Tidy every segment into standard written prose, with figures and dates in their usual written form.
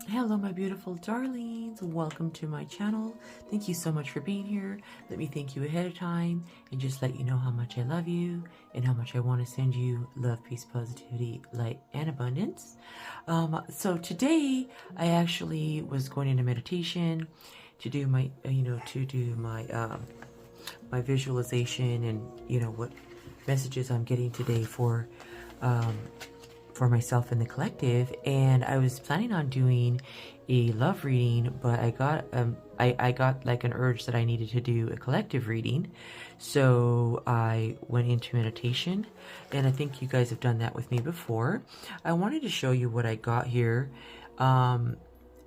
Hello my beautiful darlings, welcome to my channel. Thank you so much for being here. Let me thank you ahead of time and just let you know how much I love you and how much I want to send you love, peace, positivity, light, and abundance. So today I actually was going into meditation to do my my visualization and what messages I'm getting today for myself and the collective. And I was planning on doing a love reading, but I got like an urge that I needed to do a collective reading, so I went into meditation, and I think you guys have done that with me before. I wanted to show you what I got here, and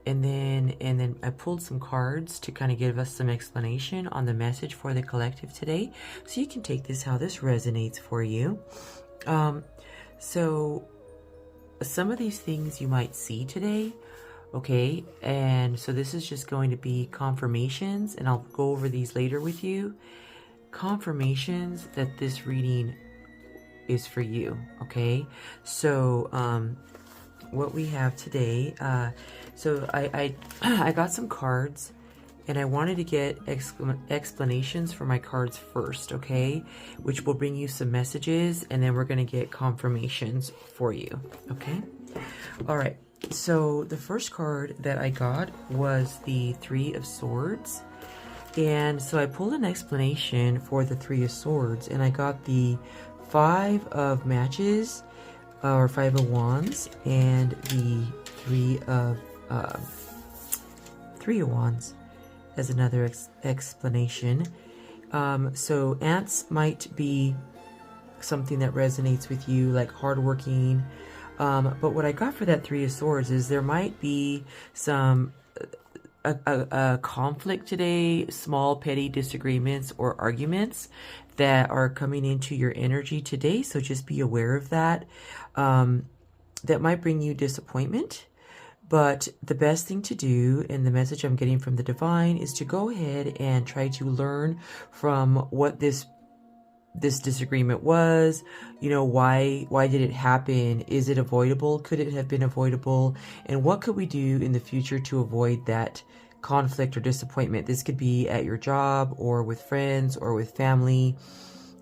then I pulled some cards to kind of give us some explanation on the message for the collective today, so you can take this how this resonates for you. So some of these things you might see today, okay? And so this is just going to be confirmations, and I'll go over these later with you. Confirmations that this reading is for you, okay? So what we have today, so I got some cards, and I wanted to get explanations for my cards first, okay? Which will bring you some messages, and then we're going to get confirmations for you, okay? All right, so the first card that I got was the Three of Swords. And so I pulled an explanation for the Three of Swords, and I got the Five of Matches, or Five of Wands, and the Three of Wands as another explanation. So ants might be something that resonates with you, like hardworking. But what I got for that Three of Swords is there might be some a conflict today, small petty disagreements or arguments that are coming into your energy today. So just be aware of that. That might bring you disappointment. But the best thing to do, and the message I'm getting from the divine, is to go ahead and try to learn from what this disagreement was. Why did it happen? Is it avoidable? Could it have been avoidable? And what could we do in the future to avoid that conflict or disappointment? This could be at your job or with friends or with family.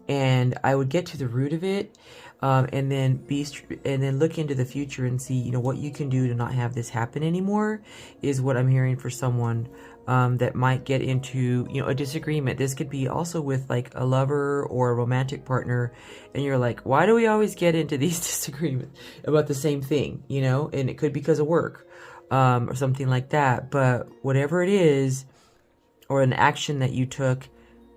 And I would get to the root of it, and then look into the future and see, what you can do to not have this happen anymore, is what I'm hearing for someone that might get into, a disagreement. This could be also with like a lover or a romantic partner, and you're like, why do we always get into these disagreements about the same thing, and it could be because of work, or something like that. But whatever it is, or an action that you took,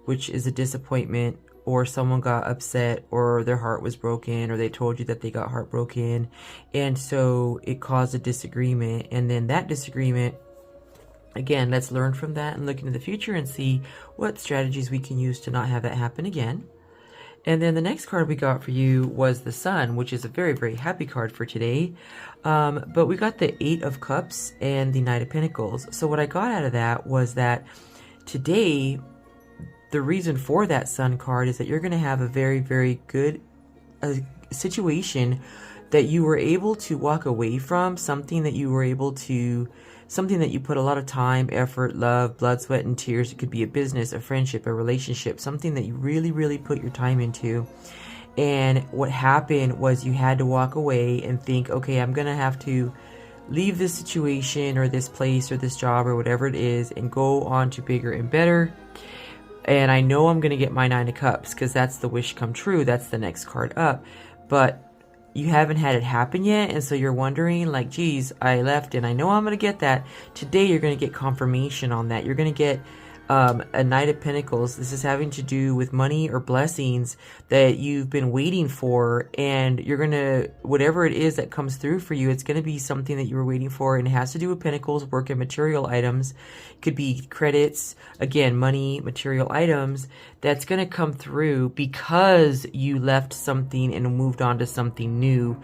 which is a disappointment, or someone got upset, or their heart was broken, or they told you that they got heartbroken, and so it caused a disagreement. And then that disagreement, again, let's learn from that and look into the future and see what strategies we can use to not have that happen again. And then the next card we got for you was the Sun, which is a very, very happy card for today. But we got the Eight of Cups and the Knight of Pentacles. So what I got out of that was that today, the reason for that Sun card is that you're going to have a very, very good situation that you were able to walk away from, something that you put a lot of time, effort, love, blood, sweat, and tears. It could be a business, a friendship, a relationship, something that you really, really put your time into. And what happened was you had to walk away and think, okay, I'm going to have to leave this situation or this place or this job or whatever it is and go on to bigger and better. And I know I'm going to get my Nine of Cups because that's the wish come true. That's the next card up. But you haven't had it happen yet. And so you're wondering, like, geez, I left and I know I'm going to get that. Today you're going to get confirmation on that. You're going to get a Knight of Pentacles. This is having to do with money or blessings that you've been waiting for, and you're gonna, whatever it is that comes through for you, it's gonna be something that you were waiting for, and it has to do with pentacles, work, and material items. It could be credits, again, money, material items, that's gonna come through because you left something and moved on to something new.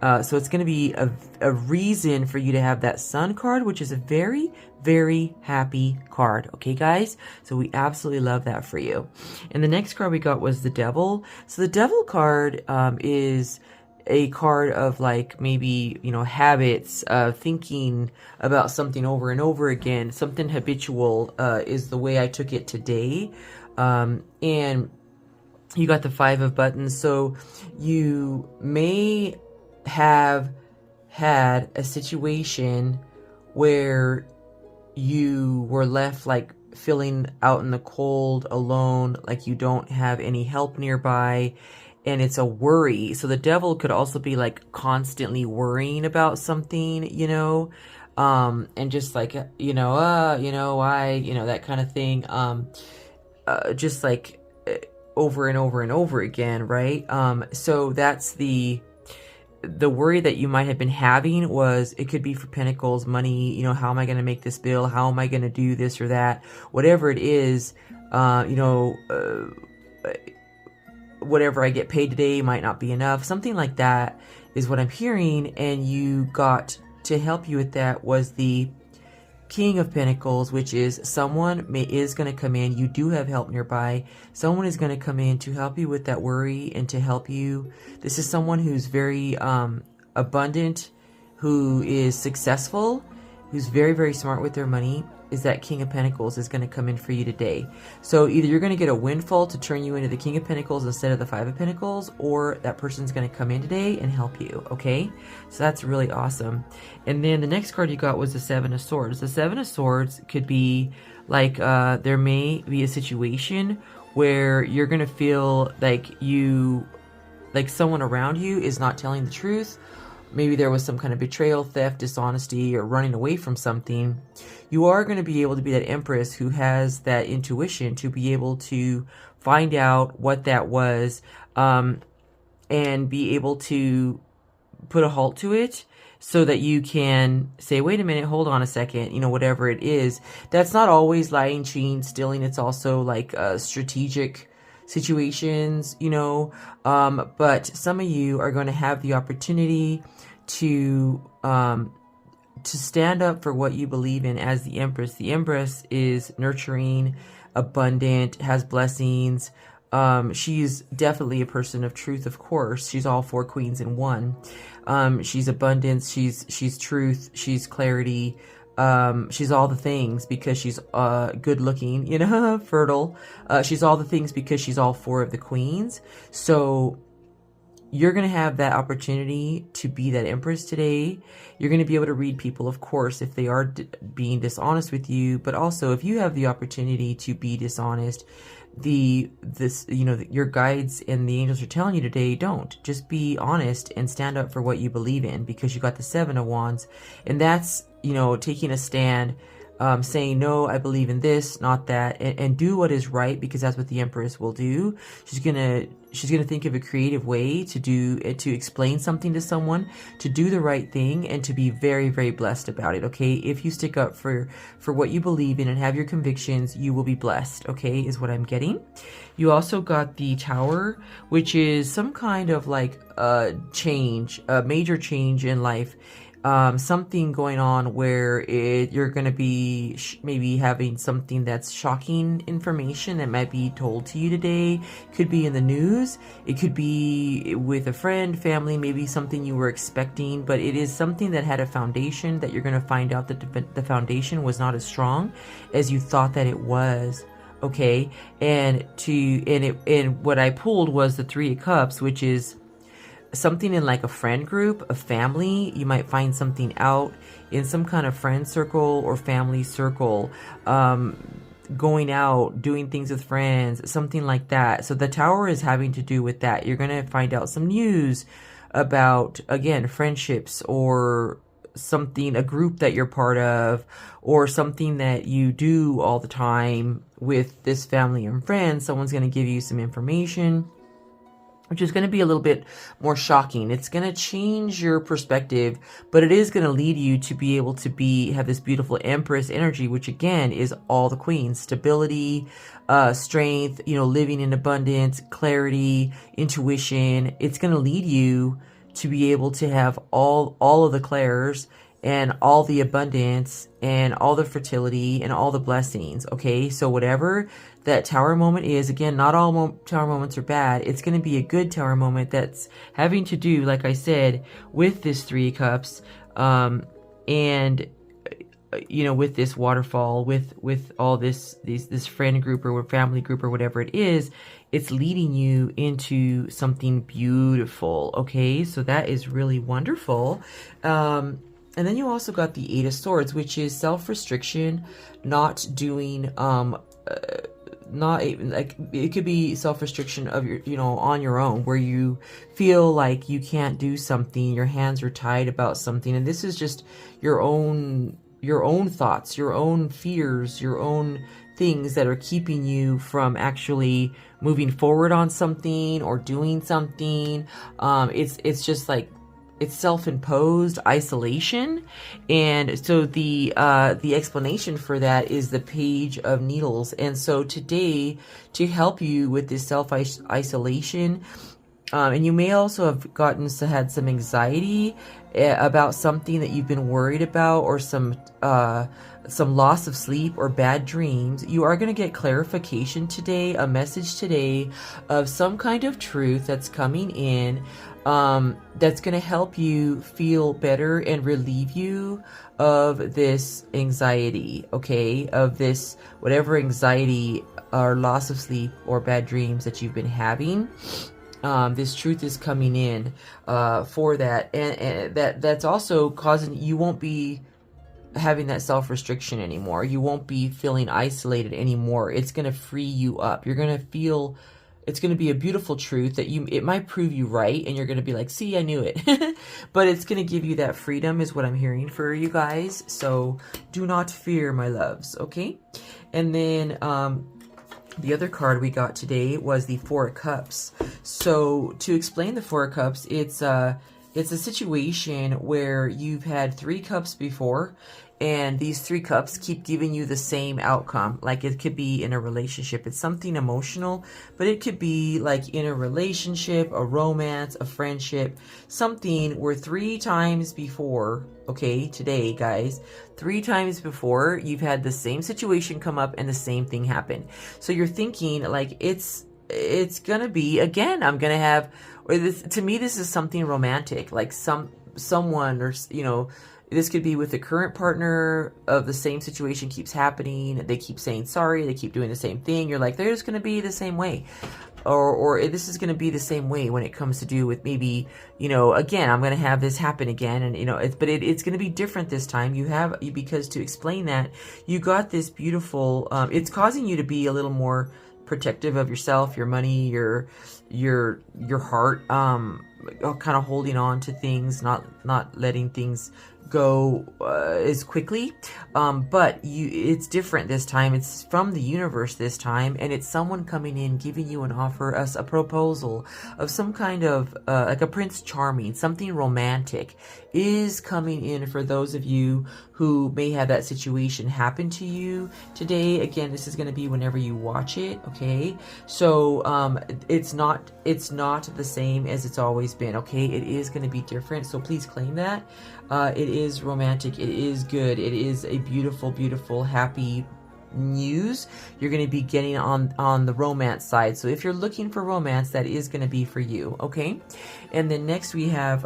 So it's going to be a reason for you to have that Sun card, which is a very, very happy card. Okay, guys? So we absolutely love that for you. And the next card we got was the Devil. So the Devil card is a card of like maybe, you know, habits, thinking about something over and over again. Something habitual is the way I took it today. And you got the 5 of buttons. So you may have had a situation where you were left like feeling out in the cold, alone, like you don't have any help nearby, and it's a worry. So the devil could also be like constantly worrying about something, you know, and just like, you know, why, you know, that kind of thing, just like over and over and over again, right? So that's the worry that you might have been having. Was it could be for Pentacles, money, you know, how am I going to make this bill? How am I going to do this or that? Whatever it is, you know, whatever I get paid today might not be enough. Something like that is what I'm hearing. And you got to help you with that was the King of Pentacles, which is someone is going to come in. You do have help nearby. Someone is going to come in to help you with that worry and to help you. This is someone who's very abundant, who is successful, who's very, very smart with their money. Is that King of Pentacles is going to come in for you today. So either you're going to get a windfall to turn you into the King of Pentacles instead of the 5 of Pentacles, or that person's going to come in today and help you, okay? So that's really awesome. And then the next card you got was the 7 of Swords. The 7 of Swords could be like there may be a situation where you're going to feel like someone around you is not telling the truth. Maybe there was some kind of betrayal, theft, dishonesty, or running away from something. You are going to be able to be that Empress who has that intuition to be able to find out what that was, and be able to put a halt to it so that you can say, wait a minute, hold on a second, you know, whatever it is. That's not always lying, cheating, stealing. It's also like strategic situations, you know, but some of you are going to have the opportunity to stand up for what you believe in as the Empress. The Empress is nurturing, abundant, has blessings. She's definitely a person of truth, of course. She's all 4 queens in one. She's abundance, she's truth, she's clarity. She's all the things because she's good looking, you know, fertile. She's all the things because she's all 4 of the queens. So you're going to have that opportunity to be that Empress today. You're going to be able to read people, of course, if they are being dishonest with you, but also if you have the opportunity to be dishonest, your guides and the angels are telling you today, don't. Just be honest and stand up for what you believe in, because you got the 7 of Wands, and that's, you know, taking a stand, saying, no, I believe in this, not that, and do what is right, because that's what the Empress will do. She's gonna think of a creative way to explain something to someone, to do the right thing, and to be very, very blessed about it, okay? If you stick up for what you believe in and have your convictions, you will be blessed, okay, is what I'm getting. You also got the Tower, which is some kind of like change, a major change in life. Something going on where you're going to be maybe having something that's shocking information that might be told to you today. Could be in the news. It could be with a friend, family, maybe something you were expecting, but it is something that had a foundation that you're going to find out that the foundation was not as strong as you thought that it was. Okay. And what I pulled was the 3 of Cups, which is something in like a friend group, a family. You might find something out in some kind of friend circle or family circle, going out, doing things with friends, something like that. So the Tower is having to do with that. You're going to find out some news about, again, friendships or something, a group that you're part of, or something that you do all the time with this family and friends. Someone's going to give you some information, which is going to be a little bit more shocking. It's going to change your perspective, but it is going to lead you to be able to have this beautiful Empress energy, which again is all the queens: stability, strength, you know, living in abundance, clarity, intuition. It's going to lead you to be able to have all of the clairs and all the abundance and all the fertility and all the blessings. Okay, so whatever that tower moment is, again, not all tower moments are bad. It's going to be a good tower moment that's having to do, like I said, with this Three of Cups, and you know, with this waterfall, with all this friend group or family group or whatever it is. It's leading you into something beautiful. Okay, so that is really wonderful. And then you also got the Eight of Swords, which is self-restriction, not doing not like, it could be self-restriction of your, you know, on your own, where you feel like you can't do something, your hands are tied about something, and this is just your own thoughts, your own fears, your own things that are keeping you from actually moving forward on something or doing something. It's just like, it's self-imposed isolation. And so the explanation for that is the Page of Needles. And so today, to help you with this self-isolation, and you may also have had some anxiety about something that you've been worried about, or some loss of sleep or bad dreams. You are going to get clarification today, a message today of some kind of truth that's coming in, that's going to help you feel better and relieve you of this anxiety, okay, of this whatever anxiety or loss of sleep or bad dreams that you've been having. This truth is coming in for that, and that's also causing, you won't be having that self-restriction anymore. You won't be feeling isolated anymore. It's going to free you up. You're going to feel, it's going to be a beautiful truth that it might prove you right, and you're going to be like, see, I knew it. But it's going to give you that freedom, is what I'm hearing for you guys. So do not fear, my loves, okay? And then the other card we got today was the Four of Cups. So to explain the Four of Cups, it's a situation where you've had 3 cups before, and these 3 cups keep giving you the same outcome. Like, it could be in a relationship. It's something emotional, but it could be like in a relationship, a romance, a friendship, something where 3 times before, okay, today, guys, 3 times before, you've had the same situation come up and the same thing happen. So you're thinking, like, it's gonna be, again, I'm gonna have, or this, to me, this is something romantic, like someone, or, you know, this could be with the current partner of the same situation keeps happening. They keep saying sorry. They keep doing the same thing. You're like, they're just going to be the same way. Or this is going to be the same way when it comes to do with, maybe, you know, again, I'm going to have this happen again. And, you know, it's going to be different this time. Because to explain that, you got this beautiful, it's causing you to be a little more protective of yourself, your money, your heart, kind of holding on to things, not letting things go as quickly, but it's different this time. It's from the universe this time, and it's someone coming in giving you an offer, a proposal of some kind of like a Prince Charming, something romantic is coming in for those of you who may have that situation happen to you today. Again, this is going to be whenever you watch it, okay? So it's not the same as it's always been, okay? It is going to be different, so please claim that. It is romantic, it is good, it is a beautiful, beautiful, happy news you're going to be getting on the romance side. So if you're looking for romance, that is going to be for you, okay? And then next we have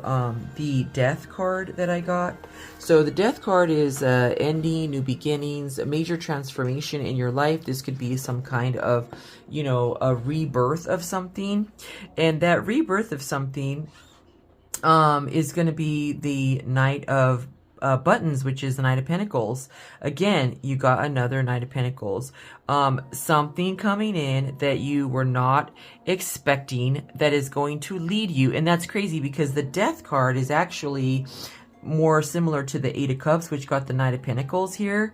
the Death card that I got. So the Death card is ending, new beginnings, a major transformation in your life. This could be some kind of, you know, a rebirth of something, and that rebirth of something is going to be the Knight of Buttons, which is the Knight of Pentacles. Again, you got another Knight of Pentacles. Something coming in that you were not expecting that is going to lead you. And that's crazy because the Death card is actually more similar to the Eight of Cups, which got the Knight of Pentacles here.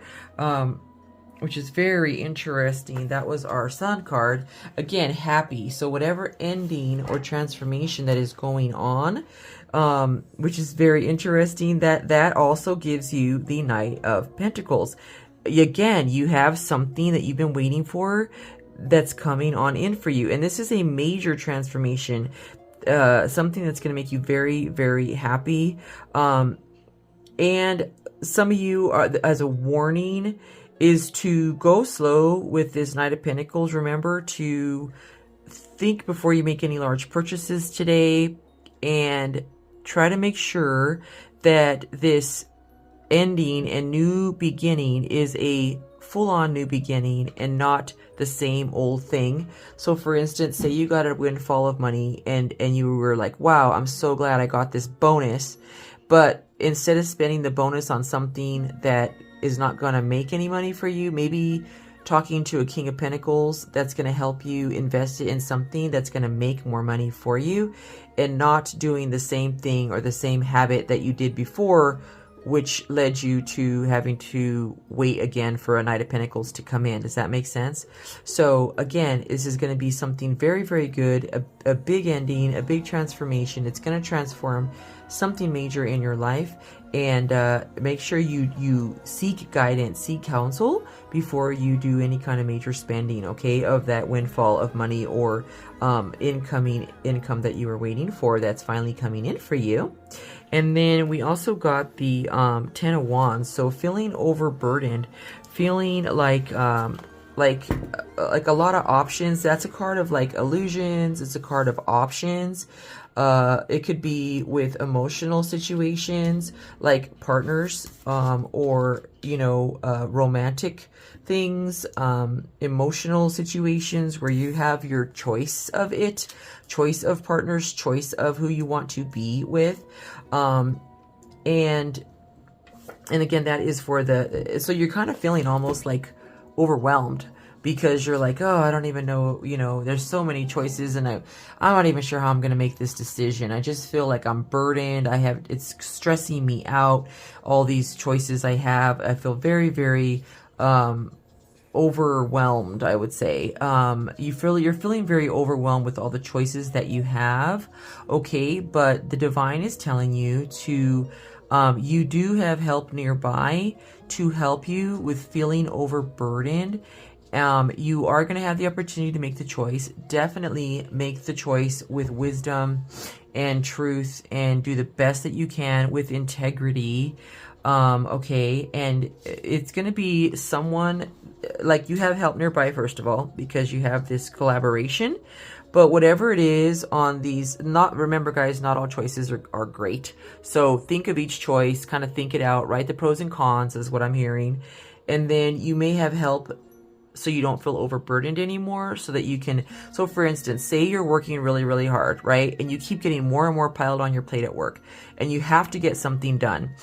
Which is very interesting. That was our Sun card. Again, happy. So whatever ending or transformation that is going on, which is very interesting, that also gives you the Knight of Pentacles. Again, you have something that you've been waiting for that's coming on in for you. And this is a major transformation, something that's going to make you very, very happy. And some of you are, as a warning, is to go slow with this Knight of Pentacles. Remember to think before you make any large purchases today, and try to make sure that this ending and new beginning is a full-on new beginning and not the same old thing. So for instance, say you got a windfall of money and you were like, wow, I'm so glad I got this bonus. But instead of spending the bonus on something that is not going to make any money for you, maybe talking to a King of Pentacles that's going to help you invest it in something that's going to make more money for you, and not doing the same thing or the same habit that you did before, which led you to having to wait again for a Knight of Pentacles to come in. Does that make sense? So again, this is going to be something very, very good, a big ending, a big transformation. It's going to transform something major in your life. And make sure you seek guidance, seek counsel before you do any kind of major spending, okay, of that windfall of money or income that you were waiting for that's finally coming in for you. And then we also got the 10 of Wands. So feeling overburdened, feeling like a lot of options. That's a card of like illusions. It's a card of options. It could be with emotional situations like partners, or, you know, romantic things, emotional situations where you have your choice of it, choice of partners, choice of who you want to be with. And again, that is for so you're kind of feeling almost like overwhelmed, because you're like, oh, I don't even know, you know, there's so many choices and I'm not even sure how I'm going to make this decision. I just feel like I'm burdened. It's stressing me out. All these choices I have, I feel very, very, overwhelmed, I would say. You're feeling very overwhelmed with all the choices that you have. Okay. But the divine is telling you to, you do have help nearby to help you with feeling overburdened. You are going to have the opportunity to make the choice. Definitely make the choice with wisdom and truth, and do the best that you can with integrity. Okay. And it's going to be someone like you have help nearby, first of all, because you have this collaboration. But whatever it is on these, remember guys, not all choices are great. So think of each choice, kind of think it out, write the pros and cons is what I'm hearing. And then you may have help so you don't feel overburdened anymore, so that you can, so for instance, say you're working really, really hard, right? And you keep getting more and more piled on your plate at work, and you have to get something done,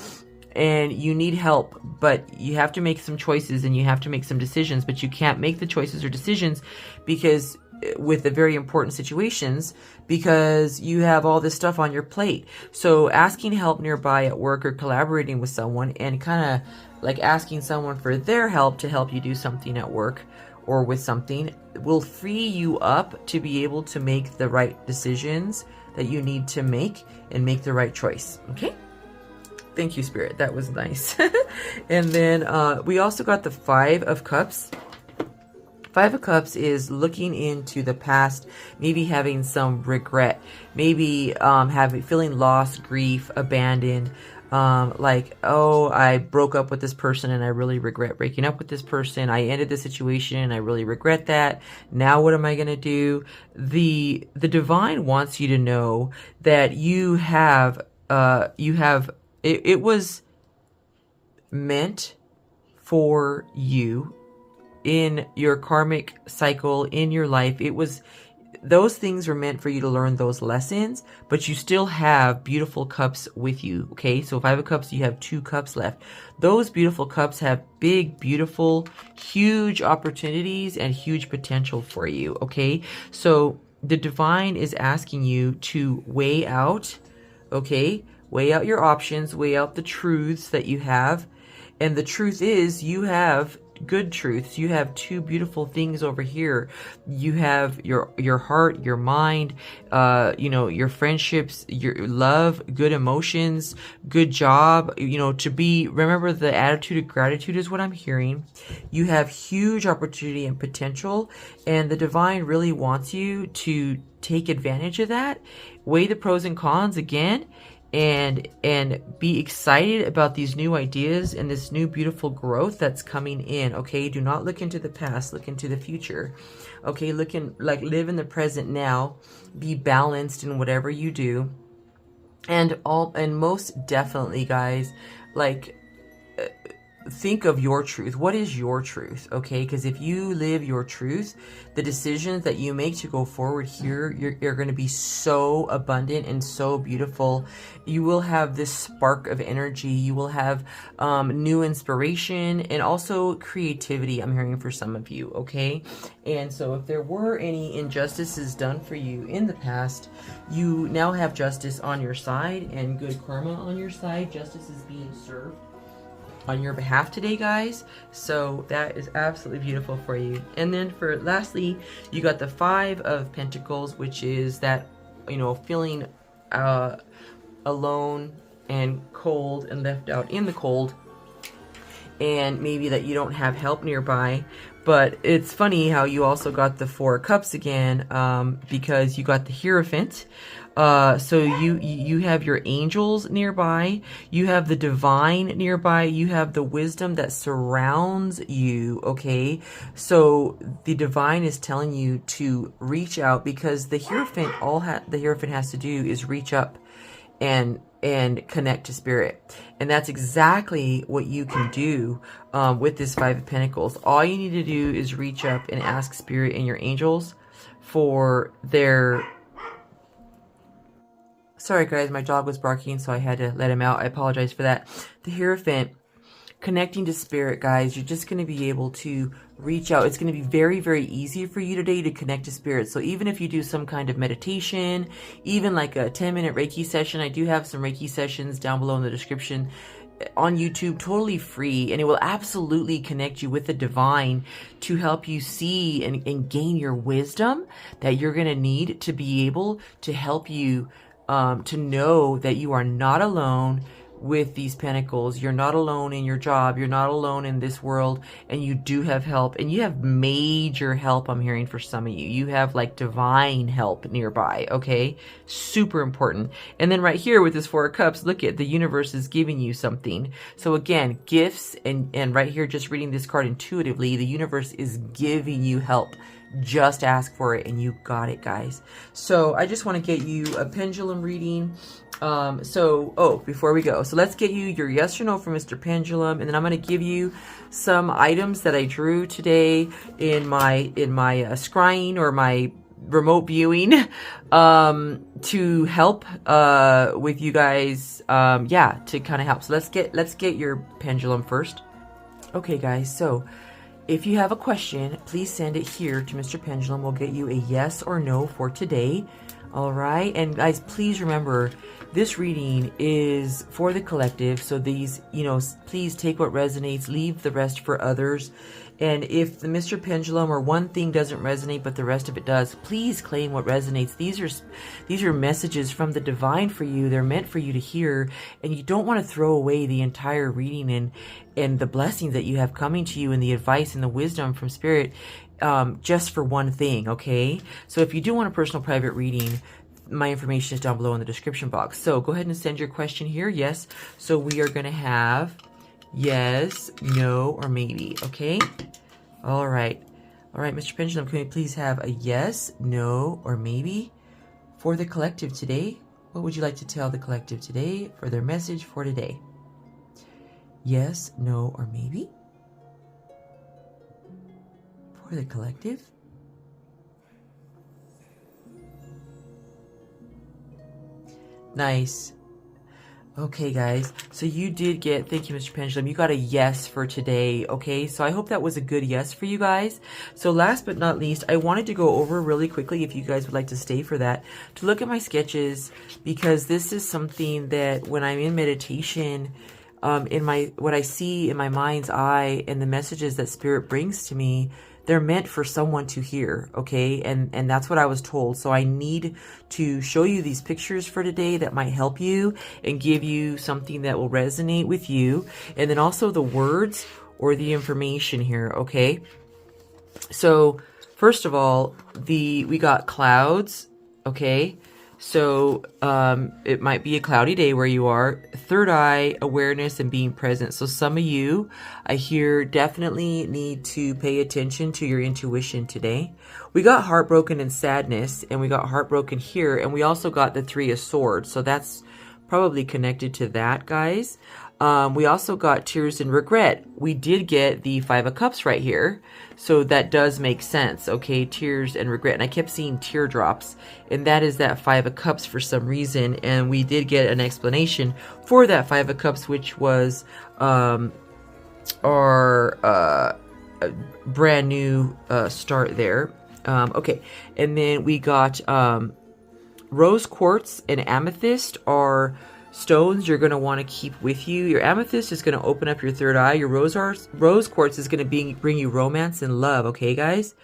and you need help, but you have to make some choices and you have to make some decisions, but you can't make the choices or decisions because with the very important situations, because you have all this stuff on your plate. So asking help nearby at work, or collaborating with someone and kind of like asking someone for their help to help you do something at work or with something, will free you up to be able to make the right decisions that you need to make and make the right choice. Okay. Thank you, Spirit. That was nice. And then we also got the 5 of Cups. 5 of Cups is looking into the past, maybe having some regret, maybe feeling lost, grief, abandoned, like, oh, I broke up with this person and I really regret breaking up with this person. I ended the situation and I really regret that. Now what am I going to do? The divine wants you to know that it was meant for you in your karmic cycle, in your life. Those things were meant for you to learn those lessons, but you still have beautiful cups with you. Okay. So 5 of Cups, you have 2 cups left. Those beautiful cups have big, beautiful, huge opportunities and huge potential for you. Okay. So the divine is asking you to weigh out, okay, weigh out your options, weigh out the truths that you have. And the truth is, you have good truths. You have 2 beautiful things over here. You have your heart, your mind, your friendships, your love, good emotions, good job, remember the attitude of gratitude is what I'm hearing. You have huge opportunity and potential, and the divine really wants you to take advantage of that. Weigh the pros and cons again, and be excited about these new ideas and this new beautiful growth that's coming in. Okay, do not look into the past, look into the future. Okay, live in the present now, be balanced in whatever you do, and most definitely, guys, like, think of your truth. What is your truth? Okay, because if you live your truth, the decisions that you make to go forward here, you're going to be so abundant and so beautiful. You will have this spark of energy. You will have new inspiration and also creativity, I'm hearing for some of you. Okay, and so if there were any injustices done for you in the past, you now have justice on your side and good karma on your side. Justice is being served on your behalf today, guys. So that is absolutely beautiful for you. And then for lastly, you got the 5 of Pentacles, which is that, you know, feeling alone and cold and left out in the cold, and maybe that you don't have help nearby. But it's funny how you also got the 4 of Cups again, because you got the Hierophant. So you have your angels nearby, you have the divine nearby, you have the wisdom that surrounds you. Okay, so the divine is telling you to reach out, because the Hierophant, the Hierophant has to do is reach up and connect to spirit. And that's exactly what you can do with this 5 of Pentacles. All you need to do is reach up and ask spirit and your angels for their... Sorry guys, my dog was barking, so I had to let him out. I apologize for that. The Hierophant, connecting to spirit, guys, you're just going to be able to reach out. It's going to be very, very easy for you today to connect to spirit. So even if you do some kind of meditation, even like a 10-minute Reiki session, I do have some Reiki sessions down below in the description on YouTube, totally free, and it will absolutely connect you with the divine to help you see and gain your wisdom that you're going to need to be able to help you to know that you are not alone with these pentacles. You're not alone in your job. You're not alone in this world, and you do have help, and you have major help. I'm hearing for some of you. You have like divine help nearby. Okay, super important. And then right here with this 4 of Cups, look at the universe is giving you something. So again, gifts, and right here, just reading this card intuitively, the universe is giving you help. Just ask for it and you got it, guys. So I just want to get you a pendulum reading. Before we go, so let's get you your yes or no for Mr. Pendulum, and then I'm going to give you some items that I drew today in my scrying or my remote viewing to help with you guys, to kind of help. So let's get your pendulum first. Okay guys, so if you have a question, please send it here to Mr. Pendulum. We'll get you a yes or no for today. All right. And guys, please remember, this reading is for the collective. So these, please take what resonates, leave the rest for others. And if the Mr. Pendulum or one thing doesn't resonate, but the rest of it does, please claim what resonates. These are messages from the divine for you. They're meant for you to hear, and you don't want to throw away the entire reading and the blessings that you have coming to you and the advice and the wisdom from spirit, just for one thing. Okay. So if you do want a personal private reading, my information is down below in the description box. So go ahead and send your question here. Yes. So we are going to have yes, no, or maybe. Okay. All right. All right, Mr. Pendulum, can we please have a yes, no, or maybe for the collective today? What would you like to tell the collective today for their message for today? Yes, no, or maybe for the collective. Nice. Okay, guys, so you did get, thank you, Mr. Pendulum, you got a yes for today, okay? So I hope that was a good yes for you guys. So last but not least, I wanted to go over really quickly, if you guys would like to stay for that, to look at my sketches, because this is something that when I'm in meditation, what I see in my mind's eye and the messages that Spirit brings to me, they're meant for someone to hear, okay? And that's what I was told. So I need to show you these pictures for today that might help you and give you something that will resonate with you. And then also the words or the information here, okay? So first of all, we got clouds, okay? So it might be a cloudy day where you are. Third eye awareness and being present. So some of you, I hear, definitely need to pay attention to your intuition today. We got heartbroken and sadness, and we got heartbroken here, and we also got the Three of Swords. So that's probably connected to that, guys. We also got tears and regret. We did get the Five of Cups right here. So that does make sense, okay? Tears and regret. And I kept seeing teardrops. And that is that Five of Cups for some reason. And we did get an explanation for that Five of Cups, which was our brand new start there. Okay. And then we got rose quartz and amethyst are stones you're going to want to keep with you. Your amethyst is going to open up your third eye. Your rose quartz is going to bring you romance and love, okay, guys?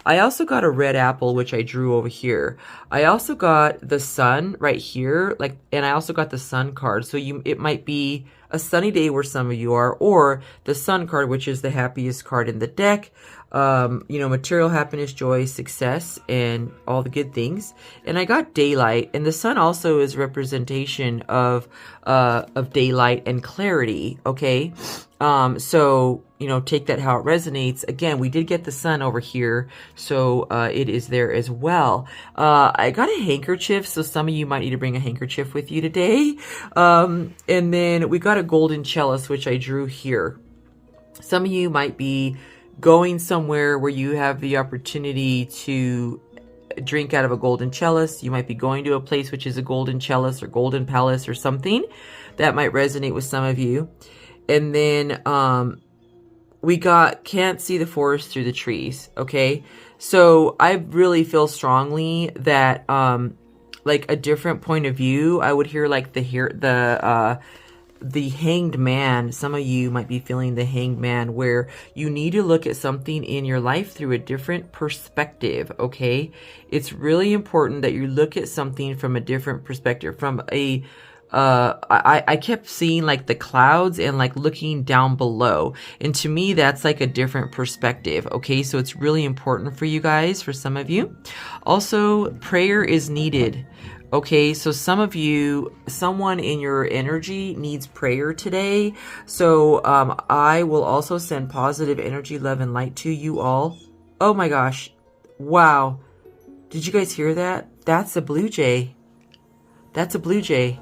I also got a red apple, which I drew over here. I also got the sun right here, and I also got the sun card. So it might be a sunny day where some of you are, or the sun card, which is the happiest card in the deck. Material happiness, joy, success, and all the good things. And I got daylight, and the sun also is representation of daylight and clarity. Okay. So, take that how it resonates. Again, we did get the sun over here, so it is there as well. I got a handkerchief, so some of you might need to bring a handkerchief with you today. And then we got a golden chalice, which I drew here. Some of you might be going somewhere where you have the opportunity to drink out of a golden chalice. You might be going to a place which is a golden chalice or golden palace or something that might resonate with some of you. And then we got can't see the forest through the trees. Okay, so I really feel strongly that like a different point of view. I would hear like the hanged man. Some of you might be feeling the hanged man, where you need to look at something in your life through a different perspective. Okay, it's really important that you look at something from a different perspective, from a I kept seeing like the clouds and like looking down below, and to me that's like a different perspective. Okay, so it's really important for you guys, for some of you. Also, prayer is needed. Okay, so some of you, someone in your energy needs prayer today. So I will also send positive energy, love, and light to you all. Oh my gosh. Wow. Did you guys hear that? That's a blue jay. That's a blue jay.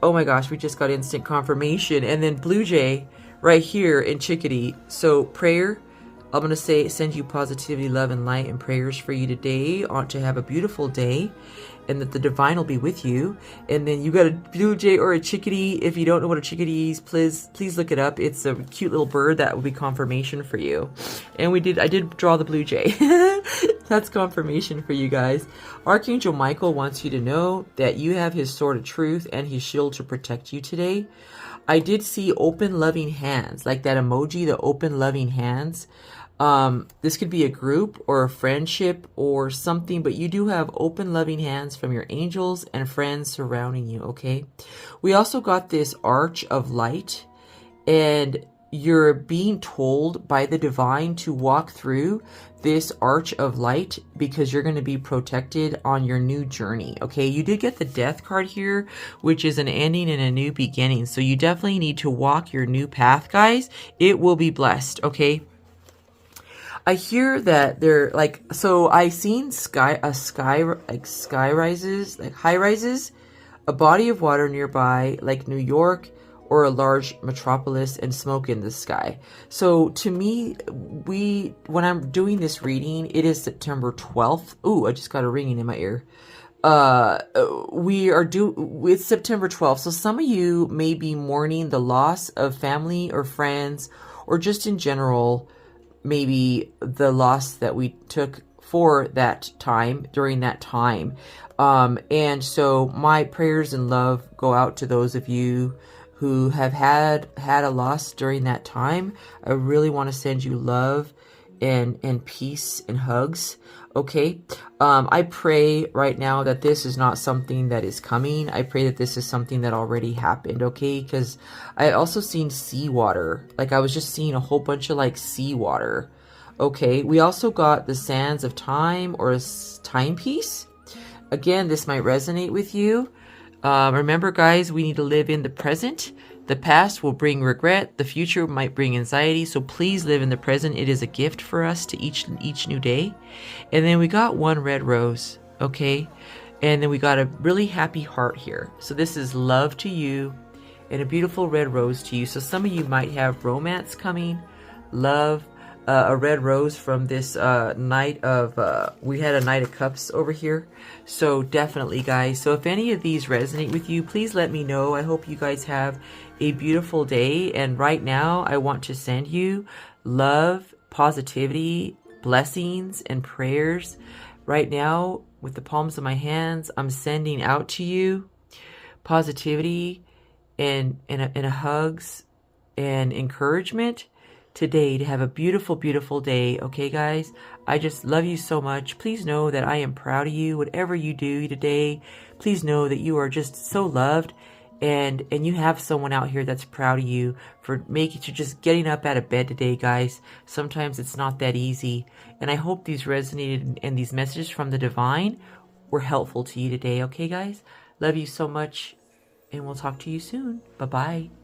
Oh my gosh, we just got instant confirmation. And then blue jay right here in chickadee. So prayer, I'm going to say send you positivity, love, and light, and prayers for you today to have a beautiful day, and that the divine will be with you. And then you got a blue jay or a chickadee. If you don't know what a chickadee is, please look it up. It's a cute little bird that will be confirmation for you. And I did draw the blue jay. That's confirmation for you guys. Archangel Michael wants you to know that you have his sword of truth and his shield to protect you today. I did see open loving hands, like that emoji, the open loving hands. This could be a group or a friendship or something, but you do have open loving hands from your angels and friends surrounding you, okay? We also got this arch of light, and you're being told by the divine to walk through this arch of light because you're going to be protected on your new journey, okay? You did get the death card here, which is an ending and a new beginning. So you definitely need to walk your new path, guys. It will be blessed, okay? I hear that they're like, so I seen high rises, a body of water nearby, like New York or a large metropolis, and smoke in the sky. So to me, when I'm doing this reading, it is September 12th. Ooh, I just got a ringing in my ear. It's September 12th. So some of you may be mourning the loss of family or friends, or just in general, maybe the loss that we took for that time, during that time. And so my prayers and love go out to those of you who have had a loss during that time. I really want to send you love and peace and hugs. Okay. I pray right now that this is not something that is coming. I pray that this is something that already happened. Okay. Because I also seen seawater. Like I was just seeing a whole bunch of like seawater. Okay. We also got the sands of time, or a timepiece. again, this might resonate with you. Remember, guys, we need to live in the present. The past will bring regret. The future might bring anxiety. So please live in the present. It is a gift for us to each new day. And then we got one red rose, okay? And then we got a really happy heart here. So this is love to you and a beautiful red rose to you. So some of you might have romance coming, love, a red rose from this night of, we had a Knight of Cups over here. So definitely, guys. So if any of these resonate with you, please let me know. I hope you guys have a beautiful day. And right now, I want to send you love, positivity, blessings, and prayers. Right now, with the palms of my hands, I'm sending out to you positivity and hugs and encouragement today to have a beautiful, beautiful day. Okay, guys? I just love you so much. Please know that I am proud of you. Whatever you do today, please know that you are just so loved, and you have someone out here that's proud of you for just getting up out of bed today, guys. Sometimes it's not that easy. And I hope these resonated and these messages from the divine were helpful to you today. Okay, guys? Love you so much, and we'll talk to you soon. Bye-bye.